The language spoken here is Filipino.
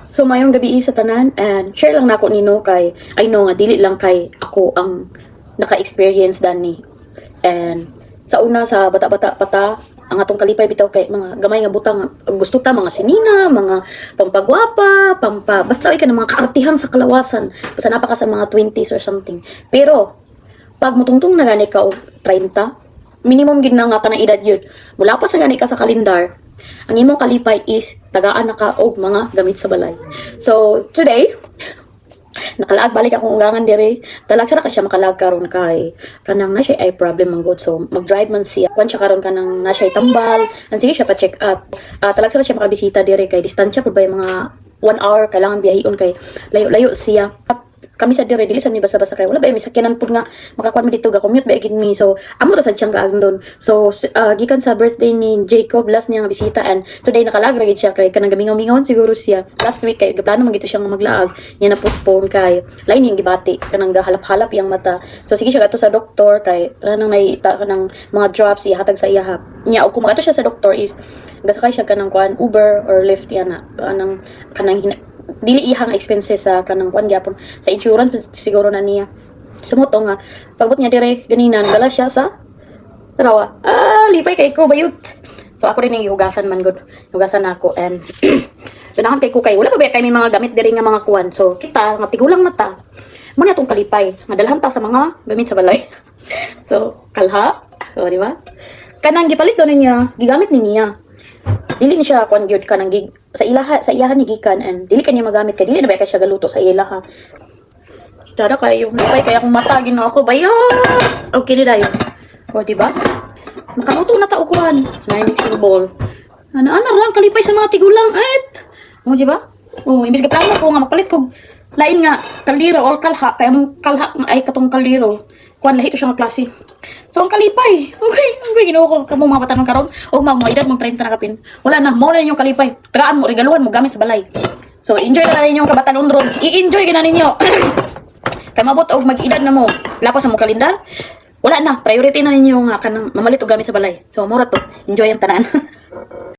So mayong gabi sa tanan and share lang nako nino kay I know nga dili lang kay ako ang naka-experience dani. And sa una sa bata-bata pata ang atong kalipay bitaw kay mga gamay nga butang gusto ta mga sinina, mga pampagwapa, basta ay ka mga kaartihan sa kalawasan. Basta napaka sa mga 20s or something. Pero pag mutungtong na gani ka og 30, minimum gid na nga ka na edad yun. Mula pa sa gani ka sa kalendar, ang imong kalipay is tagaan na ka og mga gamit sa balay. So, today, nakalaag balik akong ungangan dire. Talag sara ka siya makalag karon kay kanang na siya ay problem ang god. So, mag-drive man siya. Kwan siya karon kanang na siya tambal. Ang sige siya pa check up. Talag sara siya makabisita dire kay distansya pud bay mga 1 hour kailangan biyahion kay layo-layo siya. Kami sa dire dili sa mi basa-basa kay wala ba mi sakyanan pud nga makakuan mi dito ga commute ba gid mi, so amo ra sad siyang kaagdon. So gikan sa birthday ni Jacob last niya nga bisita and today nakalag ra gid siya kay kanang gamingaw-mingaw siguro siya last week kay plano man gito siyang maglaag niya na postpone kay lain yung gibati kanang gahalap-halap yang mata. So sige siya gato sa doktor kay kanang naita kanang mga drops ihatag sa iyahap niya og kung magato siya sa doktor is gasakay siya kanang kuan Uber or Lyft yan na kanang dili ihang expenses sa kanang kuan gyapon sa insurance siguro na niya. Sumuto nga pagbot niya dire ganinan dala siya sa tarawa. Lipay kay ko bayot. So ako din yung hugasan man gud. Hugasan ako and tunahan kay ko kay wala pa ba kay may mga gamit dire nga mga kuan. So kita nga tigulang mata. Mo na tong kalipay nga dalhan ta sa mga gamit sa balay. So kalha, o di ba? Kanang gipalit do niya, gigamit ni niya. Dili ni siya kuan gyud kanang gig sa iyahan ni gikan and dili kanya magamit kay dili na ba kay siya galuto sa ilaha. Tada kay yung lipay kay akong mata gino ako bayo. Okay ni dayon. O di ba? Makaluto na ta og kuan, na mixing bowl. Ano lang kalipay sa mga tigulang et. O di ba? O imbis ka plano ko nga magpalit ko lain nga kaliro or kalha kay among kalha ay katong kaliro. Kuan lahi to siya nga klase. So ang kalipay, okay, ginuo ko kamo mga bata ng karon o mga edad mong 30 na kapin. Wala na, mo na ninyong kalipay. Tagaan mo, regaluhan mo gamit sa balay. So enjoy na ninyong kabataan undron. I-enjoy gina ninyo. Kay mabot og mag-edad na mo, lapas sa mo kalendar. Wala na, priority na ninyo nga kanang mamalit og gamit sa balay. So mura to, enjoy ang tanan.